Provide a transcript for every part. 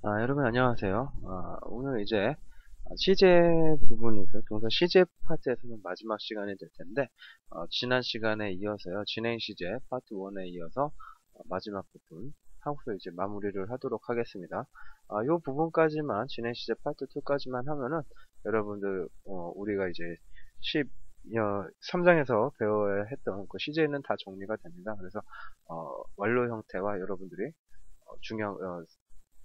여러분 안녕하세요. 오늘 이제 시제 부분에서 동사 시제 파트에서는 마지막 시간이 될 텐데 지난 시간에 이어서요. 진행 시제 파트 1에 이어서 마지막 부분 하고서 이제 마무리를 하도록 하겠습니다. 이 부분까지만 진행 시제 파트 2까지만 하면은 여러분들 우리가 이제 3장에서 배워야 했던 그 시제는 다 정리가 됩니다. 그래서 완료 형태와 여러분들이 중요한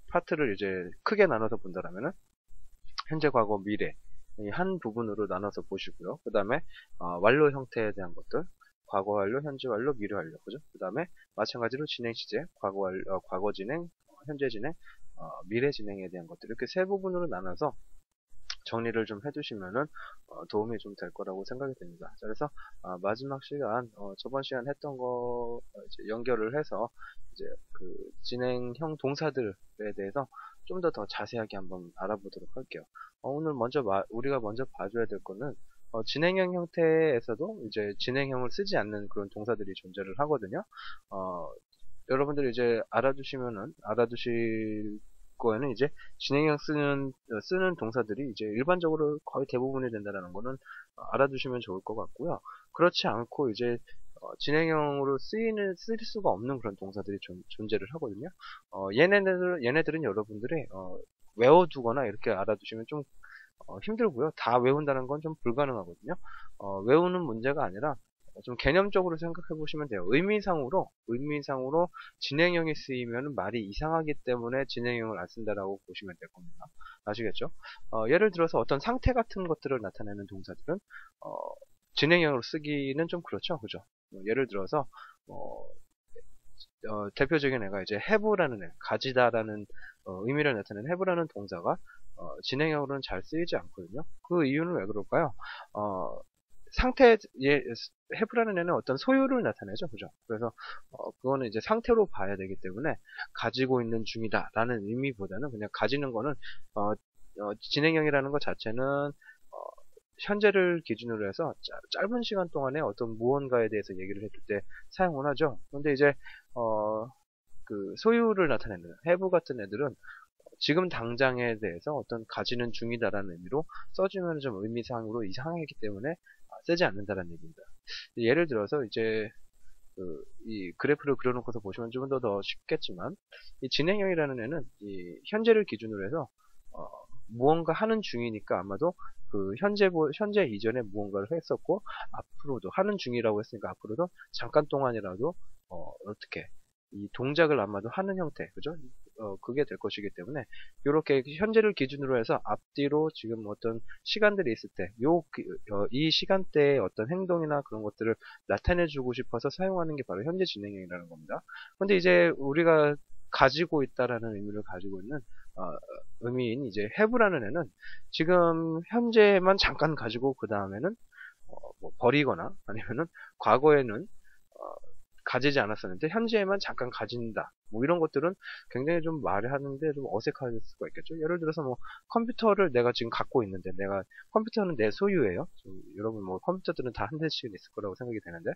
파트를 이제 크게 나눠서 본다라면은 현재, 과거, 미래 이 한 부분으로 나눠서 보시고요. 그 다음에 완료 형태에 대한 것들, 과거 완료, 현재 완료, 미래 완료, 그죠? 그 다음에 마찬가지로 진행 시제, 과거 완료, 과거 진행, 현재 진행, 미래 진행에 대한 것들 이렇게 세 부분으로 나눠서 정리를 좀 해두시면은 도움이 좀 될 거라고 생각이 됩니다. 자, 그래서 마지막 시간 저번 시간 했던 거 이제 연결을 해서 이제 그 진행형 동사들에 대해서 좀 더 자세하게 한번 알아보도록 할게요. 오늘 먼저 우리가 먼저 봐줘야 될 거는 진행형 형태에서도 이제 진행형을 쓰지 않는 그런 동사들이 존재를 하거든요. 어, 여러분들이 이제 알아두실 거에는 이제 진행형 쓰는 동사들이 이제 일반적으로 거의 대부분이 된다는 거는 알아두시면 좋을 것 같고요. 그렇지 않고 이제 진행형으로 쓸 수가 없는 그런 동사들이 존재를 하거든요. 얘네들은 여러분들이 외워두거나 이렇게 알아두시면 좀 힘들고요. 다 외운다는 건 좀 불가능하거든요. 외우는 문제가 아니라 좀 개념적으로 생각해 보시면 돼요. 의미상으로 진행형이 쓰이면 말이 이상하기 때문에 진행형을 안 쓴다라고 보시면 될 겁니다. 아시겠죠? 예를 들어서 어떤 상태 같은 것들을 나타내는 동사들은 어, 진행형으로 쓰기는 좀 그렇죠, 그죠? 예를 들어서 어, 대표적인 애가 이제 have라는 가지다라는 의미를 나타내는 have라는 동사가 진행형으로는 잘 쓰이지 않거든요. 그 이유는 왜 그럴까요? 어, have라는 애는 어떤 소유를 나타내죠, 그죠? 그래서 그거는 이제 상태로 봐야 되기 때문에 가지고 있는 중이다라는 의미보다는 그냥 가지는 거는 진행형이라는 것 자체는 현재를 기준으로 해서 짧은 시간 동안에 어떤 무언가에 대해서 얘기를 해줄 때 사용을 하죠. 근데 이제 그 소유를 나타내는 have 같은 애들은 지금 당장에 대해서 어떤 가지는 중이다라는 의미로 써주면 좀 의미상으로 이상하기 때문에 쓰지 않는다라는 얘기입니다. 예를 들어서 이제 이 그래프를 그려놓고서 보시면 좀 더 쉽겠지만 이 진행형이라는 애는 이 현재를 기준으로 해서 무언가 하는 중이니까 아마도 그 현재 이전에 무언가를 했었고 앞으로도 하는 중이라고 했으니까 앞으로도 잠깐 동안이라도 어떻게 이 동작을 아마도 하는 형태, 그죠? 그게 될 것이기 때문에 이렇게 현재를 기준으로 해서 앞뒤로 지금 어떤 시간들이 있을 때, 이 시간대의 어떤 행동이나 그런 것들을 나타내주고 싶어서 사용하는 게 바로 현재 진행형이라는 겁니다. 근데 이제 우리가 가지고 있다라는 의미를 가지고 있는 의미인 이제 have라는 애는 지금 현재만 잠깐 가지고 그 다음에는 뭐 버리거나 아니면은 과거에는 가지지 않았었는데 현재에만 잠깐 가진다. 뭐 이런 것들은 굉장히 좀 말을 하는데 좀 어색할 수가 있겠죠. 예를 들어서 뭐 컴퓨터를 내가 지금 갖고 있는데 컴퓨터는 내 소유예요. 여러분 뭐 컴퓨터들은 다 한 대씩은 있을 거라고 생각이 되는데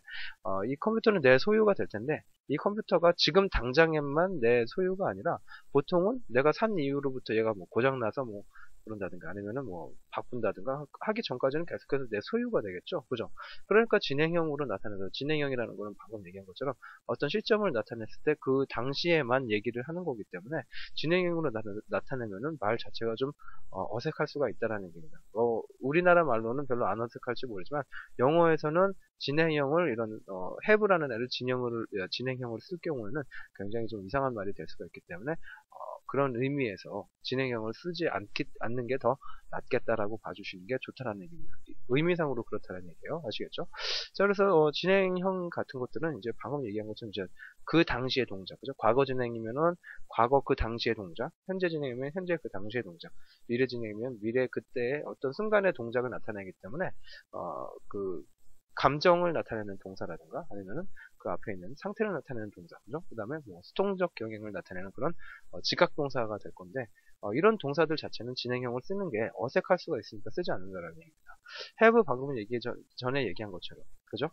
이 컴퓨터는 내 소유가 될 텐데 이 컴퓨터가 지금 당장에만 내 소유가 아니라 보통은 내가 산 이후로부터 얘가 뭐 고장나서 뭐 그런다든가 아니면은 뭐 바꾼다든가 하기 전까지는 계속해서 내 소유가 되겠죠. 그죠? 그러니까 진행형으로 나타내서 진행형이라는 거는 방금 얘기한 것처럼 어떤 시점을 나타냈을 때 그 당시에만 얘기를 하는 거기 때문에 진행형으로 나타내면은 말 자체가 좀 어색할 수가 있다라는 얘기입니다. 우리나라 말로는 별로 안 어색할지 모르지만 영어에서는 진행형을 이런 have라는 애를 진행형으로 쓸 경우에는 굉장히 좀 이상한 말이 될 수가 있기 때문에 그런 의미에서 진행형을 쓰지 않는 게 더 낫겠다라고 봐주시는 게 좋다라는 얘기입니다. 의미상으로 그렇다는 얘기예요. 아시겠죠? 자, 그래서 진행형 같은 것들은 이제 방금 얘기한 것처럼 이제 그 당시의 동작, 그죠? 과거 진행이면은 과거 그 당시의 동작, 현재 진행이면 현재 그 당시의 동작, 미래 진행이면 미래 그때의 어떤 순간의 동작을 나타내기 때문에 그 감정을 나타내는 동사라든가 아니면은 그 앞에 있는 상태를 나타내는 동사, 그죠? 그 다음에 뭐 수동적 경행을 나타내는 그런 지각 동사가 될 건데 이런 동사들 자체는 진행형을 쓰는 게 어색할 수가 있으니까 쓰지 않는다라는 얘기입니다. have 방금 전에 얘기한 것처럼, 그죠?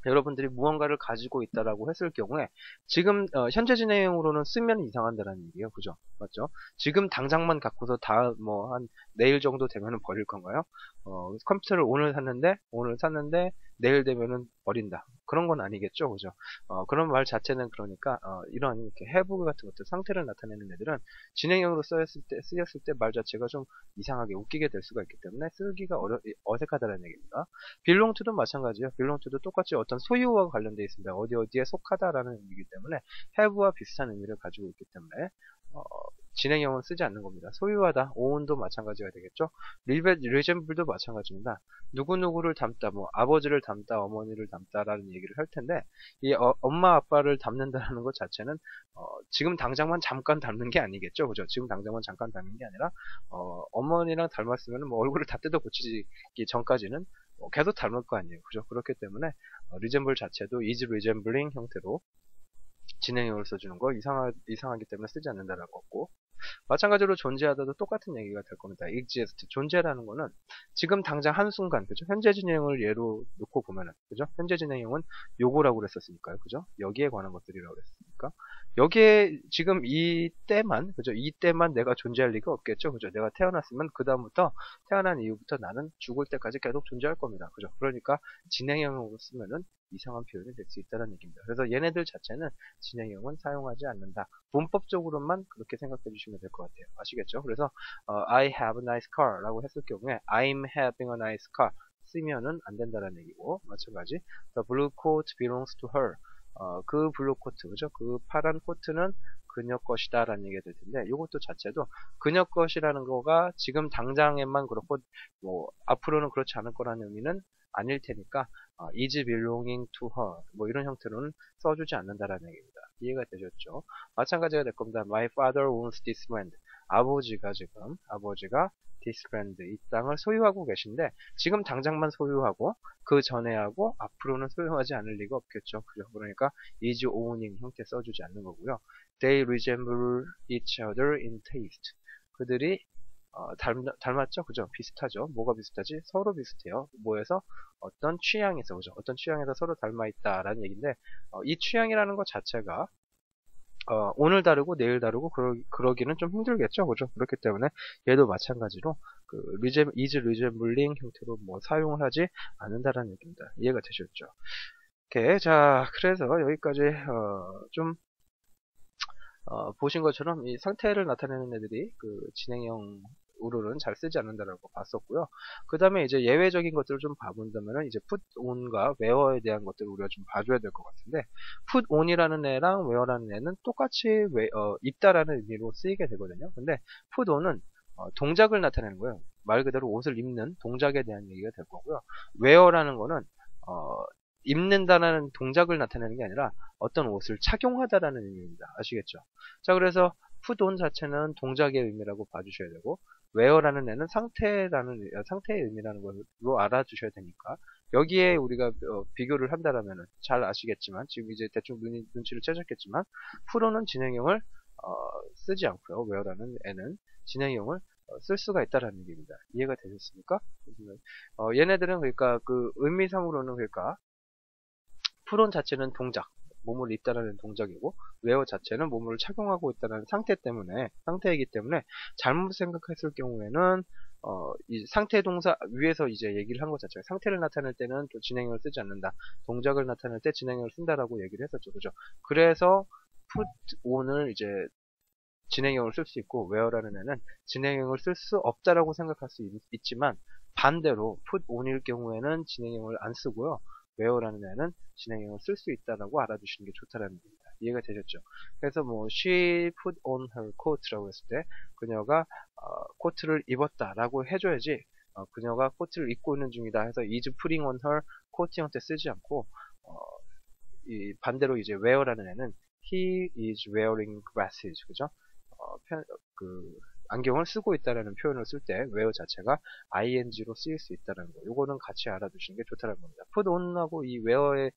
여러분들이 무언가를 가지고 있다라고 했을 경우에 지금 현재 진행형으로는 쓰면 이상한다라는 얘기예요. 그죠? 맞죠? 지금 당장만 갖고서 다 뭐 한 내일 정도 되면은 버릴 건가요? 컴퓨터를 오늘 샀는데 내일 되면은 버린다. 그런 건 아니겠죠. 그죠? 그런 말 자체는 그러니까 이런 이렇게 have 같은 것들 상태를 나타내는 애들은 진행형으로 쓰였을 때 말 자체가 좀 이상하게 웃기게 될 수가 있기 때문에 쓰기가 어색하다는 얘기입니다. belong to도 마찬가지예요. belong to도 똑같이 어떤 소유와 관련되어 있습니다. 어디에 속하다라는 의미이기 때문에 have와 비슷한 의미를 가지고 있기 때문에 진행형은 쓰지 않는 겁니다. 소유하다, own도 마찬가지가 되겠죠. resemble도 마찬가지입니다. 누구누구를 닮다, 뭐 아버지를 닮다, 어머니를 닮다라는 얘기를 할 텐데 이 엄마 아빠를 닮는다는 것 자체는 지금 당장만 잠깐 닮는 게 아니겠죠. 그죠? 지금 당장만 잠깐 닮는 게 아니라 어머니랑 닮았으면 뭐 얼굴을 다 뜯어 고치기 전까지는 계속 닮을 거 아니에요. 그죠? 그렇기 때문에 resemble 자체도 is resembling 형태로 진행형을 써주는 거 이상하기 때문에 쓰지 않는다라고 했고, 마찬가지로 존재하다도 똑같은 얘기가 될 겁니다. exist. 존재라는 거는 지금 당장 한순간, 그죠? 현재 진행을 예로 놓고 보면은, 그죠? 현재 진행형은 요거라고 그랬었으니까요. 그죠? 여기에 관한 것들이라고 그랬으니까. 여기에 지금 이때만, 그죠? 이때만 내가 존재할 리가 없겠죠. 그죠? 내가 태어났으면 그다음부터 태어난 이후부터 나는 죽을 때까지 계속 존재할 겁니다. 그죠? 그러니까 진행형으로 쓰면은 이상한 표현이 될 수 있다는 얘기입니다. 그래서 얘네들 자체는 진행형은 사용하지 않는다. 문법적으로만 그렇게 생각해 주시면 될 것 같아요. 아시겠죠? 그래서 I have a nice car 라고 했을 경우에 I'm having a nice car 쓰면은 안 된다는 얘기고, 마찬가지 The blue coat belongs to her. 그 블루 코트, 그죠? 그 파란 코트는 그녀 것이다 라는 얘기가 될 텐데, 이것도 자체도 그녀 것이라는 거가 지금 당장에만 그렇고 뭐 앞으로는 그렇지 않을 거라는 의미는 아닐 테니까 is belonging to her 뭐 이런 형태로는 써주지 않는다라는 얘기입니다. 이해가 되셨죠? 마찬가지가 될 겁니다. My father owns this land. 아버지가 this land, 이 땅을 소유하고 계신데 지금 당장만 소유하고 그 전에 하고 앞으로는 소유하지 않을 리가 없겠죠. 그죠? 그러니까 is owning 형태 써주지 않는 거고요. They resemble each other in taste. 그들이 닮았죠? 그죠? 비슷하죠? 뭐가 비슷하지? 서로 비슷해요. 뭐에서? 어떤 취향에서, 그죠? 어떤 취향에서 서로 닮아있다라는 얘기인데, 이 취향이라는 것 자체가, 오늘 다르고 내일 다르고 그러기는 좀 힘들겠죠? 그죠? 그렇기 때문에 얘도 마찬가지로 is resembling 형태로 뭐 사용을 하지 않는다라는 얘기입니다. 이해가 되셨죠? 오케이. 자, 그래서 여기까지, 좀, 보신 것처럼 이 상태를 나타내는 애들이 그 진행형으로는 잘 쓰지 않는다라고 봤었고요. 그 다음에 이제 예외적인 것들을 좀 봐본다면은 이제 put on과 where에 대한 것들을 우리가 좀 봐줘야 될 것 같은데, put on이라는 애랑 where라는 애는 똑같이 입다라는 의미로 쓰이게 되거든요. 근데 put on은 동작을 나타내는 거예요. 말 그대로 옷을 입는 동작에 대한 얘기가 될 거고요. wear라는 거는 입는다라는 동작을 나타내는 게 아니라 어떤 옷을 착용하다라는 의미입니다. 아시겠죠? 자, 그래서 put on 자체는 동작의 의미라고 봐주셔야 되고, wear라는 애는 상태의 의미라는 걸로 알아주셔야 되니까, 여기에 우리가 비교를 한다라면은 잘 아시겠지만, 지금 이제 대충 눈치를 채셨겠지만, put on은 진행형을 쓰지 않고요. wear라는 애는 진행형을 쓸 수가 있다라는 얘기입니다. 이해가 되셨습니까? 얘네들은 그러니까 그 의미상으로는 그러니까 프론 자체는 동작, 몸을 입다라는 동작이고, 웨어 자체는 몸을 착용하고 있다는 상태이기 때문에 잘못 생각했을 경우에는 이 상태 동사 위에서 이제 얘기를 한 것 자체가 상태를 나타낼 때는 또 진행형을 쓰지 않는다. 동작을 나타낼 때 진행형을 쓴다라고 얘기를 했었죠. 그죠? 그래서 put on을 이제 진행형을 쓸 수 있고, where라는 애는 진행형을 쓸 수 없다라고 생각할 수 있지만, 반대로 put on일 경우에는 진행형을 안 쓰고요. where라는 애는 진행형을 쓸 수 있다라고 알아두시는 게 좋다라는 겁니다. 이해가 되셨죠? 그래서 뭐 she put on her coat라고 했을 때 그녀가 코트를 입었다라고 해줘야지, 그녀가 코트를 입고 있는 중이다 해서 is putting on her coat 형태 쓰지 않고, 이 반대로 이제 wear라는 애는 he is wearing glasses, 그죠? 안경을 쓰고 있다라는 표현을 쓸 때 wear 자체가 ing로 쓰일 수 있다는 거, 요거는 같이 알아두시는 게 좋다는 겁니다. put on하고 이 wear의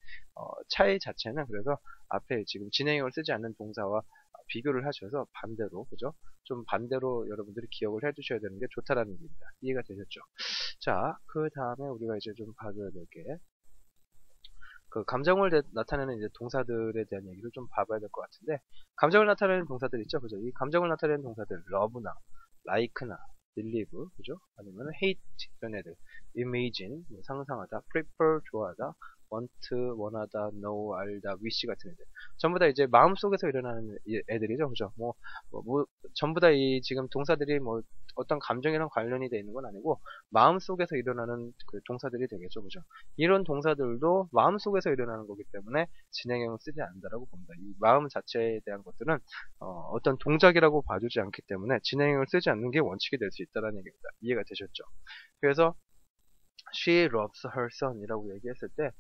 차이 자체는 그래서 앞에 지금 진행형을 쓰지 않는 동사와 비교를 하셔서 반대로, 그죠? 좀 반대로 여러분들이 기억을 해두셔야 되는 게 좋다라는 얘기입니다. 이해가 되셨죠? 자, 그 다음에 우리가 이제 좀 봐줘야 될 게, 그 감정을 나타내는 이제 동사들에 대한 얘기를 좀 봐봐야 될 것 같은데, 감정을 나타내는 동사들 있죠, 그죠? 이 감정을 나타내는 동사들, love나, like나, believe, 그죠? 아니면 hate 이런 애들, imagine, 뭐 상상하다, prefer 좋아하다, want 원하다, know 알다, wish 같은 애들, 전부 다 이제 마음속에서 일어나는 애들이죠, 그죠? 전부 다 이 지금 동사들이 뭐 어떤 감정이랑 관련이 돼 있는 건 아니고 마음속에서 일어나는 그 동사들이 되겠죠, 그죠? 이런 동사들도 마음속에서 일어나는 거기 때문에 진행형을 쓰지 않는다라고 봅니다. 이 마음 자체에 대한 것들은 어떤 동작이라고 봐주지 않기 때문에 진행형을 쓰지 않는 게 원칙이 될 수 있다는 얘기입니다. 이해가 되셨죠? 그래서 she loves her son이라고 얘기했을 때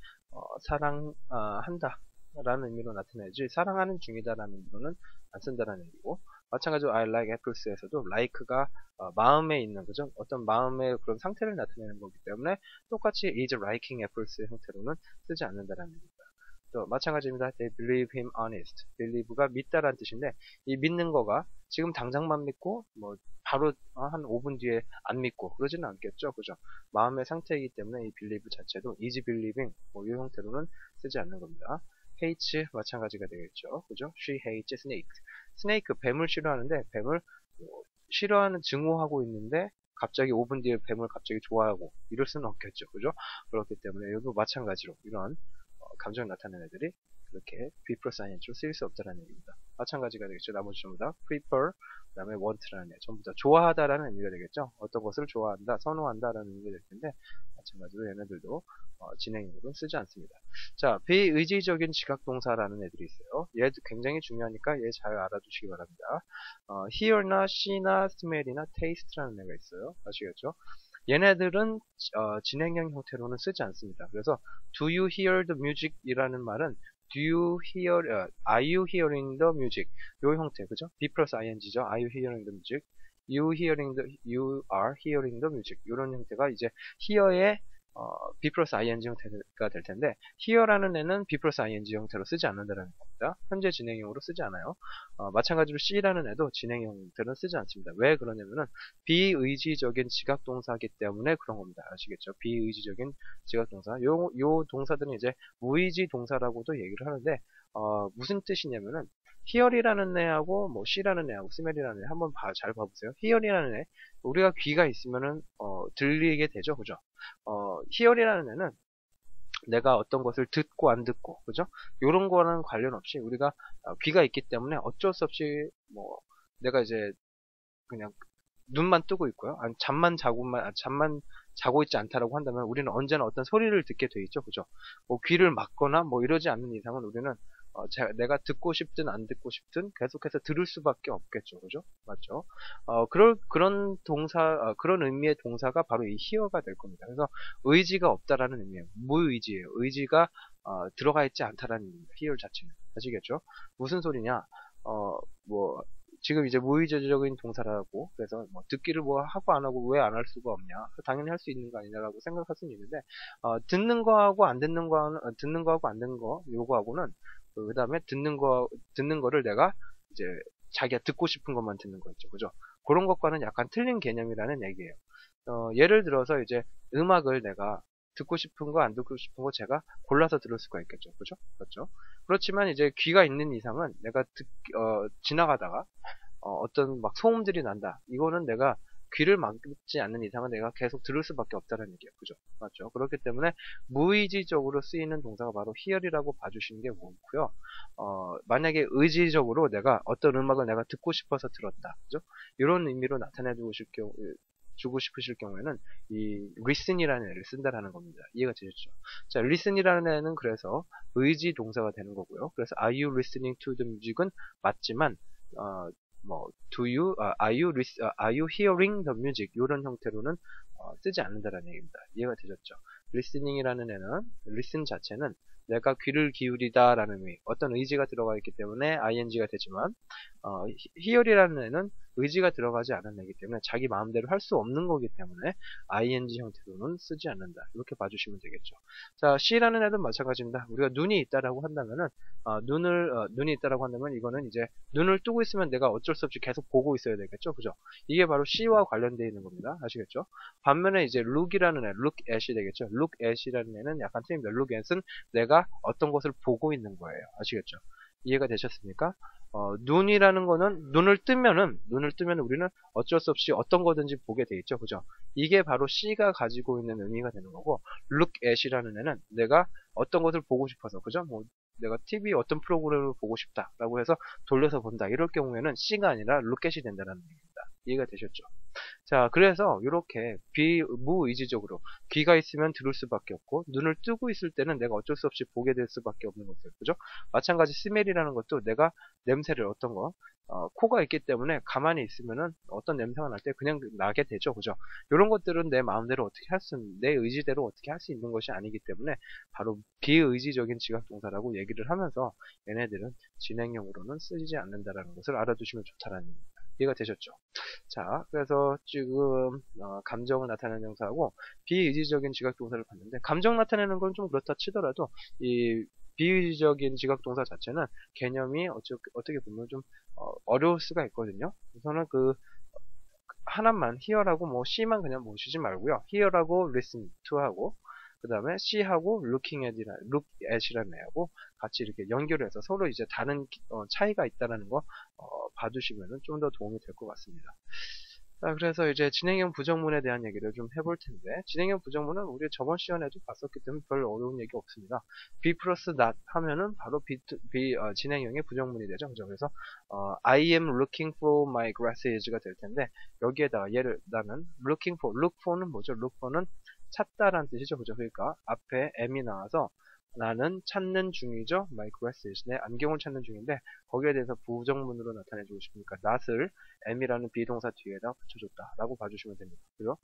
사랑한다 라는 의미로 나타내지 사랑하는 중이다라는 의미로는 안 쓴다라는 얘기고, 마찬가지로 I like apples에서도 like가 마음에 있는, 그죠? 어떤 마음의 그런 상태를 나타내는 거기 때문에 똑같이 is liking apples 형태로는 쓰지 않는다라는 얘기입니다. 또 마찬가지입니다. They believe him honest. believe가 믿다라는 뜻인데, 이 믿는 거가 지금 당장만 믿고 뭐 바로 한 5분 뒤에 안 믿고 그러지는 않겠죠, 그죠? 마음의 상태이기 때문에 이 believe 자체도 is believing 뭐 이 형태로는 쓰지 않는 겁니다. hate 마찬가지가 되겠죠, 그죠? She hates snake. snake 뱀을 싫어하는데, 뱀을 싫어하는 증오하고 있는데 갑자기 5분 뒤에 뱀을 갑자기 좋아하고 이럴 수는 없겠죠, 그죠? 그렇기 때문에 여기도 마찬가지로 이런 감정을 나타내는 애들이 그렇게 be 플러스 ing로 쓰일 수 없다는 얘기입니다. 마찬가지가 되겠죠. 나머지 전부 다 prefer, 그 다음에 want라는 애, 전부 다 좋아하다라는 의미가 되겠죠. 어떤 것을 좋아한다, 선호한다라는 의미가 될 텐데, 마찬가지로 얘네들도 진행형으로 쓰지 않습니다. 자, 비의지적인 지각동사라는 애들이 있어요. 얘도 굉장히 중요하니까 얘 잘 알아두시기 바랍니다. hear나 see나 smell이나 taste라는 애가 있어요. 아시겠죠? 얘네들은 진행형 형태로는 쓰지 않습니다. 그래서 do you hear the music 이라는 말은 do you hear, are you hearing the music 요 형태, 그죠? be 플러스 ing죠. are you hearing the music, you are hearing the music 이런 형태가 이제 hear의 be 플러스 ing 형태가 될 텐데, here라는 애는 be 플러스 ing 형태로 쓰지 않는다는 겁니다. 현재 진행형으로 쓰지 않아요. 마찬가지로 C라는 애도 진행형 형태는 쓰지 않습니다. 왜 그러냐면은 비의지적인 지각동사이기 때문에 그런 겁니다. 아시겠죠? 비의지적인 지각동사. 요 동사들은 이제 무의지 동사라고도 얘기를 하는데, 무슨 뜻이냐면은 hear이라는 애하고 뭐 C라는 애하고 smell이라는 애 한번 잘 봐보세요. hear이라는 애, 우리가 귀가 있으면은 들리게 되죠, 그죠? hear이라는 애는 내가 어떤 것을 듣고 안 듣고, 그죠? 요런 거랑 관련 없이 우리가 귀가 있기 때문에 어쩔 수 없이 뭐 내가 이제 그냥 눈만 뜨고 있고요. 아니, 잠만 자고 있지 않다라고 한다면 우리는 언제나 어떤 소리를 듣게 돼 있죠, 그죠? 뭐 귀를 막거나 뭐 이러지 않는 이상은 우리는 내가 듣고 싶든 안 듣고 싶든 계속해서 들을 수밖에 없겠죠, 그죠? 맞죠? 그런 의미의 동사가 바로 이 hear가 될 겁니다. 그래서 의지가 없다라는 의미예요. 무의지예요. 의지가 들어가 있지 않다라는 의미입니다. hear 자체는. 아시겠죠? 무슨 소리냐? 뭐 지금 이제 무의지적인 동사라고, 그래서 뭐 듣기를 뭐 하고 안 하고 왜 안 할 수가 없냐, 당연히 할 수 있는 거 아니냐라고 생각할 수는 있는데, 듣는 거하고 안 듣는 거는, 듣는 거하고 안 듣는 거 요거하고는, 그 다음에 듣는 거를 내가 이제 자기가 듣고 싶은 것만 듣는 거 있죠, 그죠? 그런 것과는 약간 틀린 개념이라는 얘기예요. 예를 들어서 이제 음악을 내가 듣고 싶은 거, 안 듣고 싶은 거 제가 골라서 들을 수가 있겠죠, 그죠? 그렇죠? 그렇지만 이제 귀가 있는 이상은 내가 지나가다가 어떤 막 소음들이 난다, 이거는 내가 귀를 막지 않는 이상은 내가 계속 들을 수밖에 없다는 얘기예요, 그죠? 맞죠? 그렇기 때문에 무의지적으로 쓰이는 동사가 바로 hear이라고 봐주시는 게 좋고요. 만약에 의지적으로 내가 어떤 음악을 내가 듣고 싶어서 들었다, 그죠? 이런 의미로 주고 싶으실 경우에는 이 listen이라는 애를 쓴다라는 겁니다. 이해가 되셨죠? 자, listen이라는 애는 그래서 의지 동사가 되는 거고요. 그래서 are you listening to the music은 맞지만 뭐 are you hearing the music 이런 형태로는 쓰지 않는다라는 얘기입니다. 이해가 되셨죠? listening이라는 애는, listen 자체는 내가 귀를 기울이다 라는 의미, 어떤 의지가 들어가 있기 때문에 ing가 되지만, hear이라는 애는 의지가 들어가지 않은 애기 때문에 자기 마음대로 할 수 없는 거기 때문에 ing 형태로는 쓰지 않는다, 이렇게 봐주시면 되겠죠. 자, C라는 애도 마찬가지입니다. 우리가 눈이 있다라고 한다면은 눈이 있다라고 한다면 이거는 이제 눈을 뜨고 있으면 내가 어쩔 수 없이 계속 보고 있어야 되겠죠, 그죠? 이게 바로 C와 관련되어 있는 겁니다. 아시겠죠? 반면에 이제 look이라는 애, look at이 되겠죠. look at이라는 애는 약간 틀립니다. look at은 내가 내가 어떤 것을 보고 있는 거예요. 아시겠죠? 이해가 되셨습니까? 눈이라는 거는 눈을 뜨면 우리는 어쩔 수 없이 어떤 거든지 보게 돼 있죠. 그죠? 이게 바로 C가 가지고 있는 의미가 되는 거고, look at이라는 애는 내가 어떤 것을 보고 싶어서, 그죠? 뭐 내가 TV 어떤 프로그램을 보고 싶다라고 해서 돌려서 본다. 이럴 경우에는 C가 아니라 look at이 된다는 얘기입니다. 이해가 되셨죠? 자, 그래서 이렇게 무의지적으로 귀가 있으면 들을 수밖에 없고 눈을 뜨고 있을 때는 내가 어쩔 수 없이 보게 될 수밖에 없는 것들, 그죠? 마찬가지 스멜이라는 것도 내가 냄새를 어떤 거 코가 있기 때문에 가만히 있으면은 어떤 냄새가 날 때 그냥 나게 되죠, 그죠? 이런 것들은 내 마음대로 어떻게 내 의지대로 어떻게 할 수 있는 것이 아니기 때문에 바로 비의지적인 지각동사라고 얘기를 하면서 얘네들은 진행형으로는 쓰이지 않는다라는 것을 알아두시면 좋다라는 얘기입니다. 이해가 되셨죠? 자, 그래서 지금 감정을 나타내는 형사하고 비의지적인 지각동사를 봤는데, 감정 나타내는 건 좀 그렇다 치더라도 이 비의지적인 지각동사 자체는 개념이 어떻게 보면 좀 어려울 수가 있거든요. 우선은 그 하나만 hear라고 뭐 C만 그냥 모시지 말고요. hear라고 listen to 하고 그 다음에 C하고 look at이라는 애하고 같이 이렇게 연결해서 서로 이제 다른 차이가 있다라는 거 봐두시면 좀 더 도움이 될 것 같습니다. 자, 그래서 이제 진행형 부정문에 대한 얘기를 좀 해볼 텐데, 진행형 부정문은 우리 저번 시간에도 봤었기 때문에 별 어려운 얘기 없습니다. be 플러스 not 하면은 바로 진행형의 부정문이 되죠. 그죠? 그래서 I am looking for my glasses가 될 텐데, 여기에다가 얘를 나는 looking for는 뭐죠? look for는 찾다라는 뜻이죠. 그죠? 그러니까 앞에 am이 나와서 나는 찾는 중이죠. my glasses. 내 안경을 찾는 중인데 거기에 대해서 부정문으로 나타내주고 싶으니까 not을 am이라는 비동사 뒤에다 붙여줬다 라고 봐주시면 됩니다. 그죠?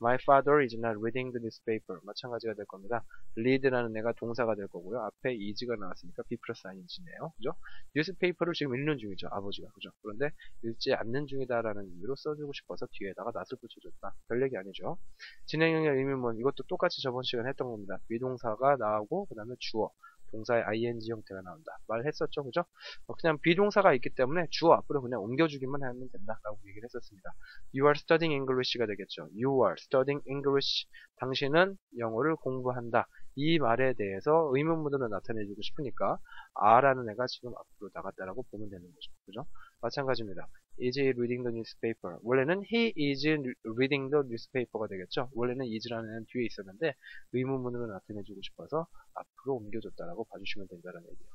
My father is not reading the newspaper. 마찬가지가 될 겁니다. read라는 애가 동사가 될 거고요. 앞에 is가 나왔으니까 be 플러스 ing네요. 그죠? newspaper를 지금 읽는 중이죠. 아버지가. 그죠? 그런데 읽지 않는 중이다라는 의미로 써주고 싶어서 뒤에다가 not을 붙여줬다. 별 얘기 아니죠. 진행형의 의미는 이것도 똑같이 저번 시간에 했던 겁니다. 비동사가 나오고 그 다음에 주어, 동사의 ing 형태가 나온다. 말했었죠, 그죠? 그냥 비동사가 있기 때문에 주어 앞으로 그냥 옮겨주기만 하면 된다라고 얘기를 했었습니다. You are studying English가 되겠죠. You are studying English. 당신은 영어를 공부한다. 이 말에 대해서 의문문으로 나타내주고 싶으니까 are라는 애가 지금 앞으로 나갔다라고 보면 되는 거죠, 그죠? 마찬가지입니다. Is he reading the newspaper? 원래는 he is reading the newspaper가 되겠죠. 원래는 is라는 애는 뒤에 있었는데 의문문으로 나타내주고 싶어서 앞으로 옮겨줬다라고 봐주시면 된다는 얘기예요.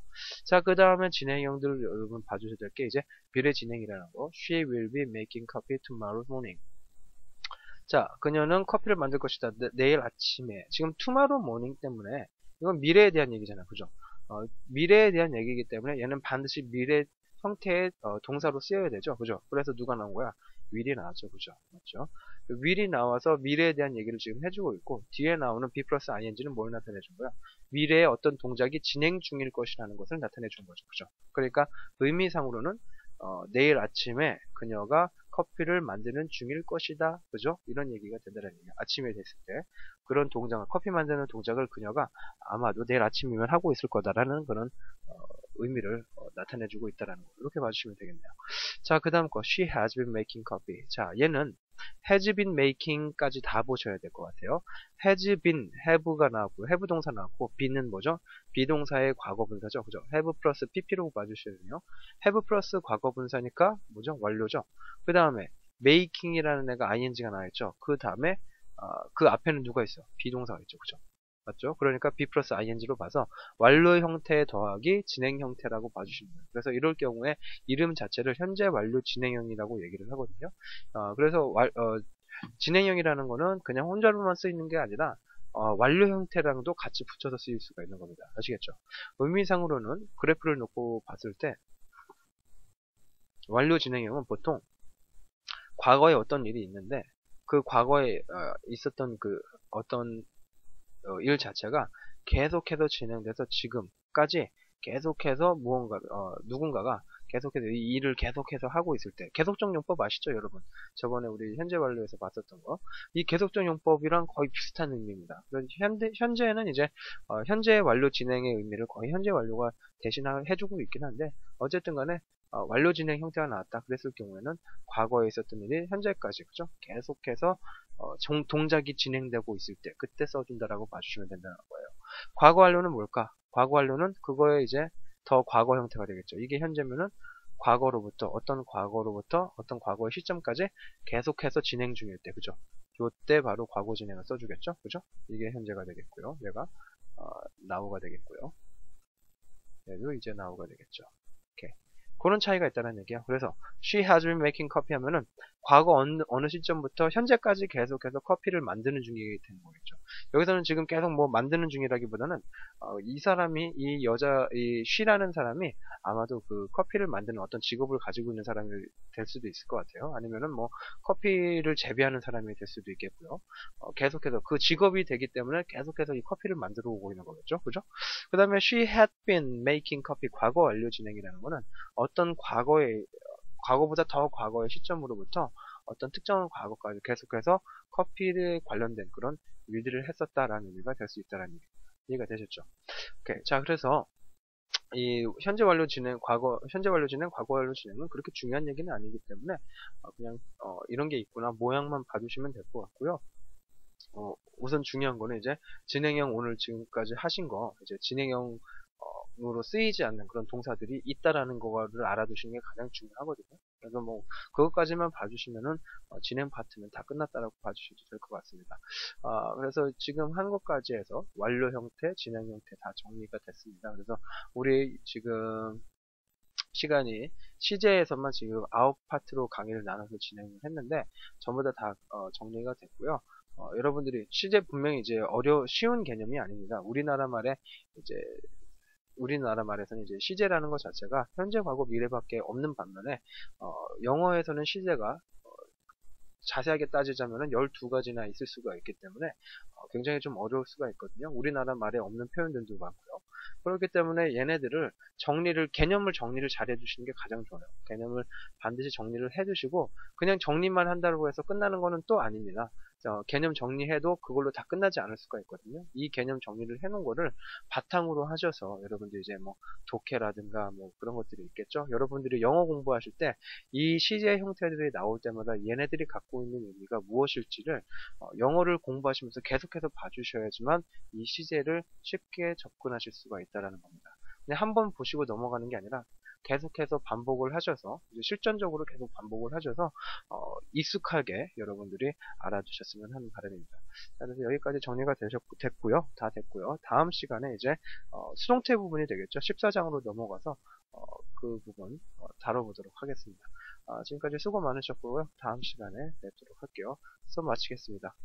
자, 그 다음에 진행형들 여러분 봐주셔야 될 게 이제 미래 진행이라는 거. She will be making coffee tomorrow morning. 자, 그녀는 커피를 만들 것이다. 내일 아침에. 지금 tomorrow morning 때문에 이건 미래에 대한 얘기잖아요. 그죠? 미래에 대한 얘기이기 때문에 얘는 반드시 미래 형태의 동사로 쓰여야 되죠. 그죠? 그래서 누가 나온 거야? will이 나왔죠. 그죠? 맞죠? will이 나와서 미래에 대한 얘기를 지금 해주고 있고 뒤에 나오는 be 플러스 ing는 뭘 나타내 준 거야? 미래에 어떤 동작이 진행 중일 것이라는 것을 나타내 준 거죠. 그죠? 그러니까 의미상으로는 내일 아침에 그녀가 커피를 만드는 중일 것이다. 그죠? 이런 얘기가 된다는 얘기예요. 아침에 됐을 때 그런 동작을, 커피 만드는 동작을 그녀가 아마도 내일 아침이면 하고 있을 거다라는 그런 의미를 나타내주고 있다는 거. 이렇게 봐주시면 되겠네요. 자, 그 다음 거. She has been making coffee. 자, 얘는 has been making까지 다 보셔야 될 것 같아요. has been, have가 나왔고, have 동사 나왔고, be는 뭐죠? 비동사의 과거분사죠. 그죠? have 플러스 pp로 봐주셔야 돼요. have 플러스 과거분사니까 뭐죠? 완료죠. 그 다음에 making이라는 애가 ing가 나와있죠. 그 다음에 그 앞에는 누가 있어? 비동사가 있죠. 그죠? 맞죠? 그러니까 be 플러스 ing로 봐서 완료 형태 더하기 진행 형태라고 봐주시면 돼요. 그래서 이럴 경우에 이름 자체를 현재 완료 진행형이라고 얘기를 하거든요. 그래서 진행형이라는 거는 그냥 혼자로만 쓰이는 게 아니라 완료 형태랑도 같이 붙여서 쓰일 수가 있는 겁니다. 아시겠죠? 의미상으로는 그래프를 놓고 봤을 때 완료 진행형은 보통 과거에 어떤 일이 있는데 그 과거에 있었던 그 어떤 일 자체가 계속해서 진행돼서 지금까지 계속해서 누군가가 계속해서 이 일을 계속해서 하고 있을 때 계속적 용법 아시죠, 여러분? 저번에 우리 현재 완료에서 봤었던 거. 이 계속적 용법이랑 거의 비슷한 의미입니다. 현재는 이제 현재 완료 진행의 의미를 거의 현재 완료가 대신해주고 있긴 한데 어쨌든 간에 완료 진행 형태가 나왔다 그랬을 경우에는 과거에 있었던 일이 현재까지, 그죠? 계속해서 동작이 진행되고 있을 때 그때 써준다라고 봐주시면 된다는 거예요. 과거 완료는 뭘까? 과거 완료는 그거에 이제 더 과거 형태가 되겠죠. 이게 현재면은 과거로부터 어떤 과거의 시점까지 계속해서 진행 중일 때, 그죠? 요때 바로 과거 진행을 써주겠죠, 그죠? 이게 현재가 되겠고요. 얘가 now가 되겠고요. 얘도 이제 now가 되겠죠. 오케이. 그런 차이가 있다는 얘기야. 그래서 she has been making coffee 하면은 과거 어느 시점부터 현재까지 계속해서 커피를 만드는 중이 되는 거겠죠. 여기서는 지금 계속 뭐 만드는 중이라기보다는 이 사람이 이 she라는 사람이 아마도 그 커피를 만드는 어떤 직업을 가지고 있는 사람이 될 수도 있을 것 같아요. 아니면은 뭐 커피를 재배하는 사람이 될 수도 있겠고요. 계속해서 그 직업이 되기 때문에 계속해서 이 커피를 만들어 오고 있는 거겠죠. 그죠? 그 다음에 she had been making coffee 과거 완료 진행이라는 거는 어떤 과거보다 더 과거의 시점으로부터 어떤 특정한 과거까지 계속해서 커피에 관련된 그런 일들을 했었다라는 의미가 될 수 있다라는 얘기. 이해가 되셨죠? 오케이. 자, 그래서 이 현재 완료 진행, 과거 완료 진행은 그렇게 중요한 얘기는 아니기 때문에 그냥 이런 게 있구나 모양만 봐주시면 될 것 같고요. 우선 중요한 거는 이제 진행형 오늘 지금까지 하신 거 이제 진행형 으로 쓰이지 않는 그런 동사들이 있다라는 거를 알아두시는 게 가장 중요하거든요. 그래서 뭐 그것까지만 봐주시면은 진행 파트는 다 끝났다라고 봐주셔도 될 것 같습니다. 그래서 지금 한 것까지 해서 완료 형태, 진행 형태 다 정리가 됐습니다. 그래서 우리 지금 시간이 시제에서만 지금 9파트로 강의를 나눠서 진행을 했는데 전부 다 정리가 됐고요. 여러분들이 시제 분명히 이제 쉬운 개념이 아닙니다. 우리나라 말에서는 이제 시제라는 것 자체가 현재, 과거, 미래밖에 없는 반면에 영어에서는 시제가 자세하게 따지자면은 12가지나 있을 수가 있기 때문에 굉장히 좀 어려울 수가 있거든요. 우리나라 말에 없는 표현들도 많고요. 그렇기 때문에 얘네들을 개념을 정리를 잘 해주시는 게 가장 좋아요. 개념을 반드시 정리를 해주시고 그냥 정리만 한다고 해서 끝나는 거는 또 아닙니다. 개념 정리해도 그걸로 다 끝나지 않을 수가 있거든요. 이 개념 정리를 해놓은 거를 바탕으로 하셔서 여러분들 이제 뭐 독해라든가 뭐 그런 것들이 있겠죠. 여러분들이 영어 공부하실 때 이 시제 형태들이 나올 때마다 얘네들이 갖고 있는 의미가 무엇일지를 영어를 공부하시면서 계속해서 봐주셔야지만 이 시제를 쉽게 접근하실 수가 있다는 겁니다. 그냥 한번 보시고 넘어가는 게 아니라 계속해서 반복을 하셔서 실전적으로 계속 반복을 하셔서 익숙하게 여러분들이 알아두셨으면 하는 바람입니다. 그래서 여기까지 정리가 됐고요. 다 됐고요. 다음 시간에 이제 수동태 부분이 되겠죠. 14장으로 넘어가서 그 부분 다뤄보도록 하겠습니다. 지금까지 수고 많으셨고요. 다음 시간에 뵙도록 할게요. 수업 마치겠습니다.